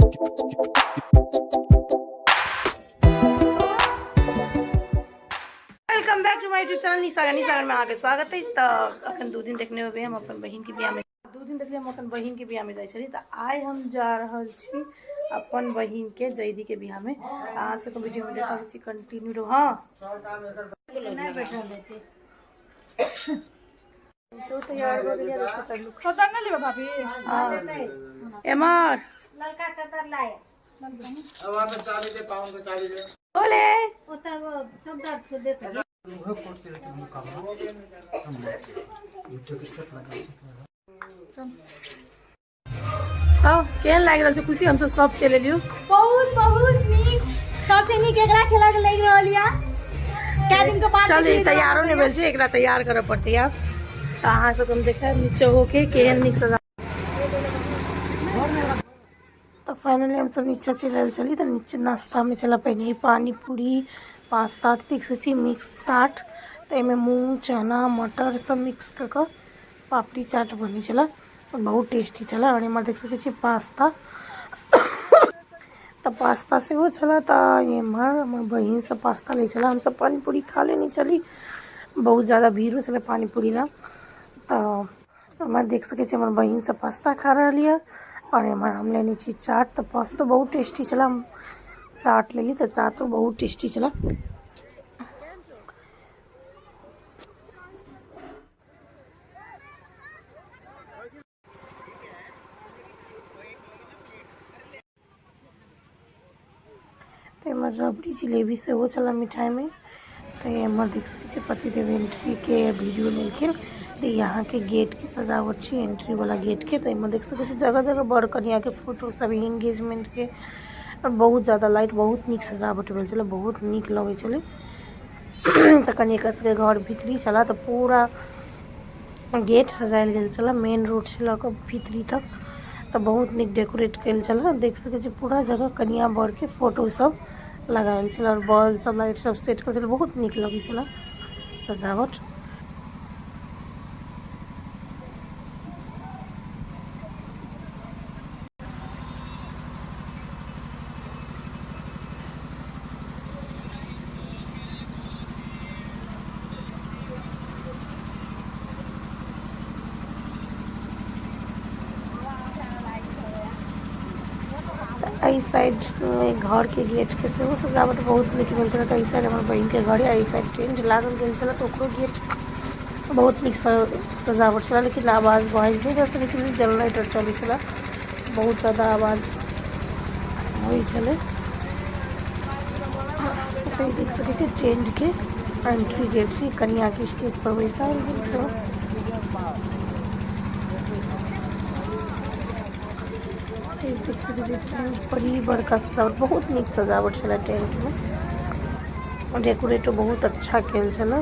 Welcome back to my YouTube channel Nisagar में आगे स्वागत है। तो अखन 2 दिन देखने में हम अपन बहन के बियाह में 2 दिन देखलिए हम अपन बहन के बियाह में जाए छली। तो आइ हम जा रहल छी अपन बहन के जैदी के बियाह में। आज से वीडियो में देखा छी कंटिन्यू रहो। हां सो तैयार हो गया तो लुक खतर ना लेबा भाभी। हां एमर लड़का खतर लाए अब आप 40 दे पाउंड के 40 दे बोले ओता वो चौदर छ देते मुह कोट से लेके मुका यूट्यूब के सेट लगा हां केन लाग रहल छै खुशी। हम सब चले लियो बहुत बहुत नीक सबसे नीक एकरा खेला के लाग रहल या क्या दिन के बाद चल तैयारो ने भेल छै एकरा तैयार करे पड़ते यार। तो अहाँ सब हम देखा नीचे होके केहन नीक सजा। तो फाइनली हम सब नीचे चली तो नीचे नाश्ता में चला पहले पानी पूरी पास्ता देख सची मिक्स चाट तो इमें मूंग चना मटर सब मिक्स कर पापड़ी चाट बनी चला बहुत टेस्टी चला। और इमें देख सके पास्ता तो पास्ता से वो चला। तो ये हमार बहन से पास्ता ले चला। हम सब पानी पूरी खा लेनी चली बहुत ज़्यादा भीड़ हो चले पानी पूरी ना। तो हमारे देख सके हमारे बहन से पास्ता खा रही है और हमारे हम लेनी चाहिए चाट। तो पास्ता बहुत टेस्टी चला। हम चाट ले ली तो चाट तो बहुत टेस्टी चला। तो हमारे रबड़ी जलेबी से वो चला मिठाई में। तो ये हमारे देख सके पतिदेव एंट्री के वीडियो लेकिन तो यहाँ के गेट की सजावट छी एंट्री वाला गेट के। तो इमें देख सके जगह जगह बड़ कनिया के फोटो सब एंगेजमेंट के और बहुत ज़्यादा लाइट बहुत निक सजावट भेल चले बहुत निक लगे चले। तो कनिया के घर भीतरी चला तो पूरा गेट सजायल गेल चला मेन रोड से लग भीतरी तक। तो बहुत निक डेकोरेट कल चला देख सके पूरा जगह कनिया बर के फोटो सब लगायल चला और बॉल सब लाइट सब सेट कर बहुत निक लगे चला सजावट। आई साइड घर के गेट के से सजावट बहुत निक भेल चला। तो साइड हमारे बहन के घर आई साइड टेंट लागल गेल चला तो गेट बहुत निक सजावट चला। लेकिन आवाज़ वॉइस नहीं कर सके जनरेटर चली चला बहुत ज़्यादा आवाज़ हो चले। तो देख सके टेंट के एंट्री गेट से कन्या के स्टेज पर वैसा देख सके टेंट बड़ी बड़का सजावट बहुत निक सजावट चला टेंट में और डेकोरेट बहुत अच्छा कल चला।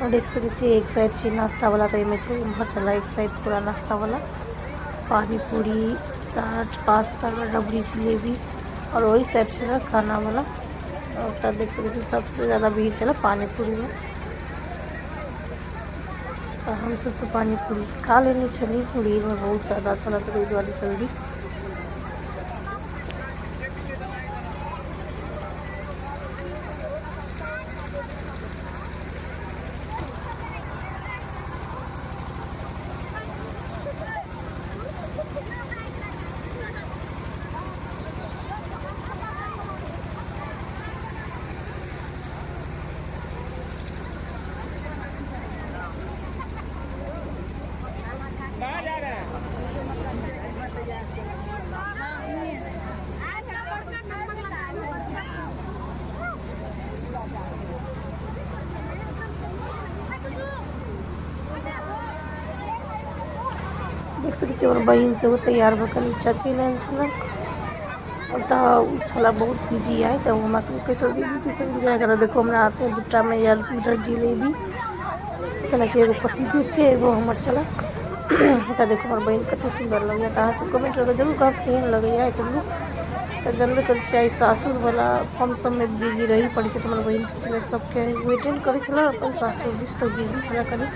और देख सके एक साइड से नाश्ता वाला तो इमें उम्र चला एक साइड पूरा नाश्ता वाला पानी पूरी चाट पास्ता रबड़ी जलेबी और वही साइड चला खाना वाला। और देख सके सबसे ज़्यादा भीड़ चला पानी पूरी में। तो हम सब तो पानी पूरी खा लेनी चली भीड़ में बहुत ज़्यादा चला तो दूध वाली जल्दी। देख सके और बहन से वो तैयार होकर नीचा चल छला छला बहुत बिजी है। तो हम सब चल दीदी तू सब इंजॉय कर देखो हमरा आते दूटा में यार मीटर जिलेबी कला के एगो पति देव के एगो हमर छला। तो देखो हमार बहन कत सुंदर लगे। तो सब कमेंट करके जरूर कह केहन लगे है। तो जानबे कर सासुर वाला फंक्शन में बिजी रही पड़े तो हमारे बहन के सबके वेटेंड करे अपन सासुर दिस तो बिजी छला करी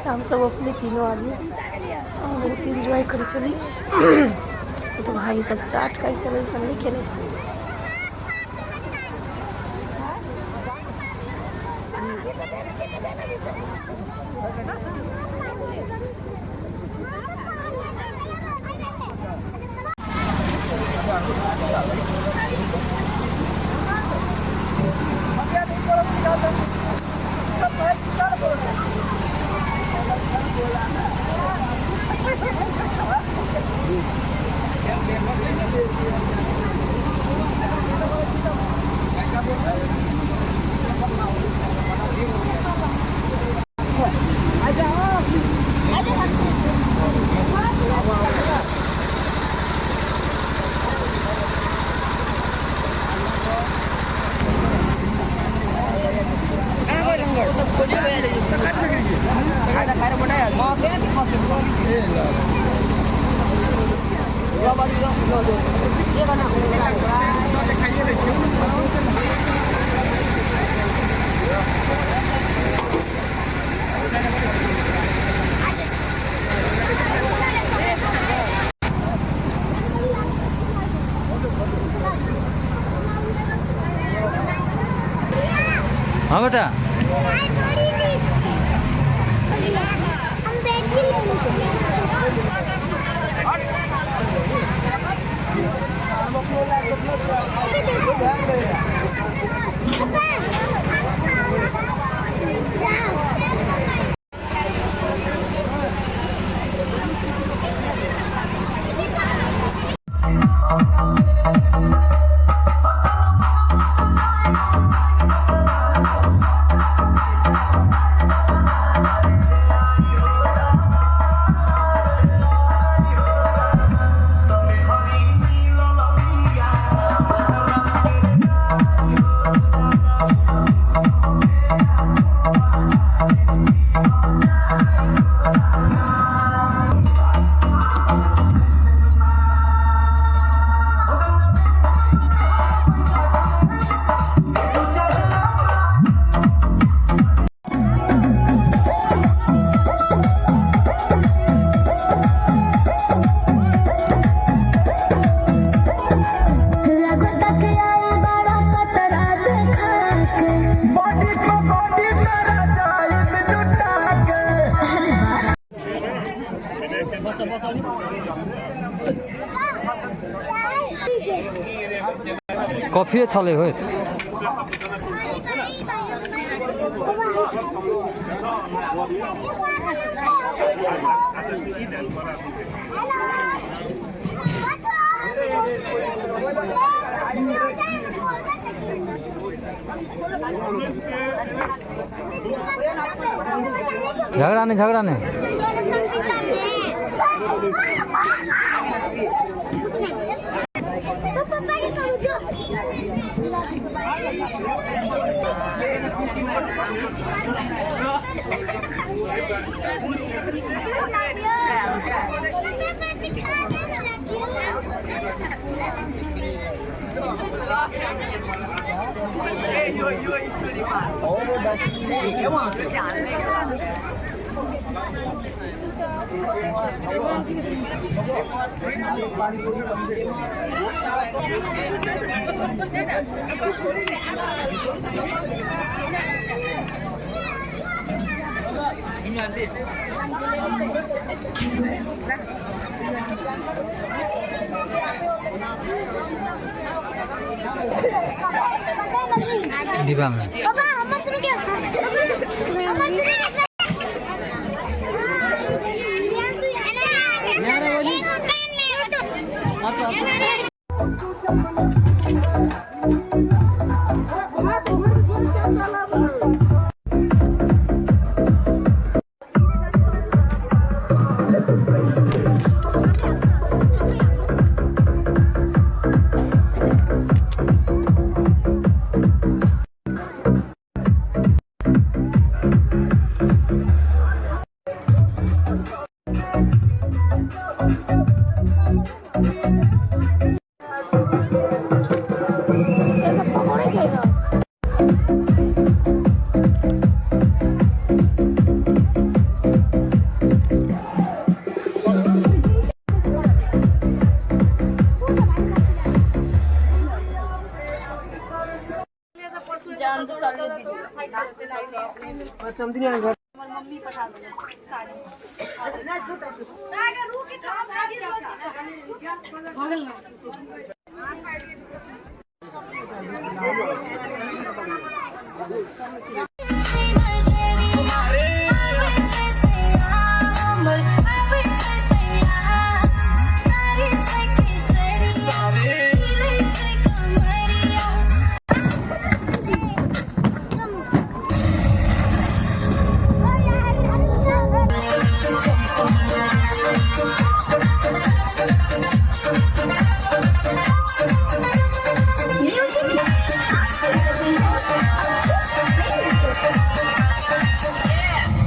तो हम सब अपने तीनों आदमी बहुत इंजॉय करे चली तो भाई सब चाट खाई चले सब नहीं खेले चले। हाँ बेटा कॉफी छले हो झगड़ा नहीं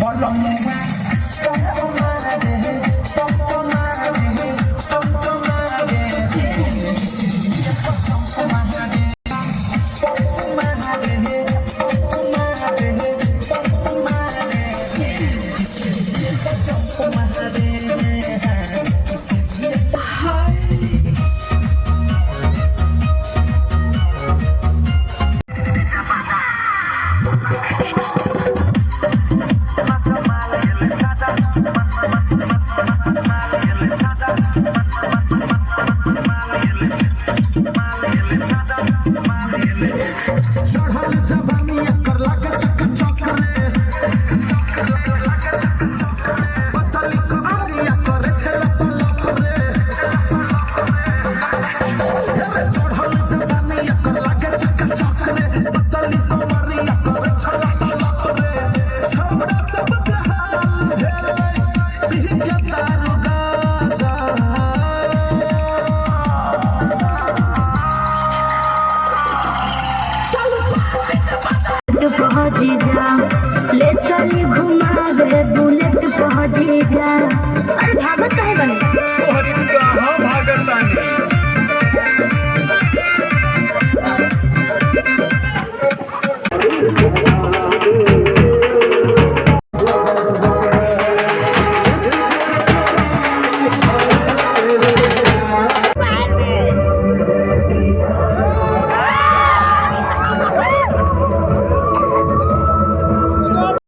But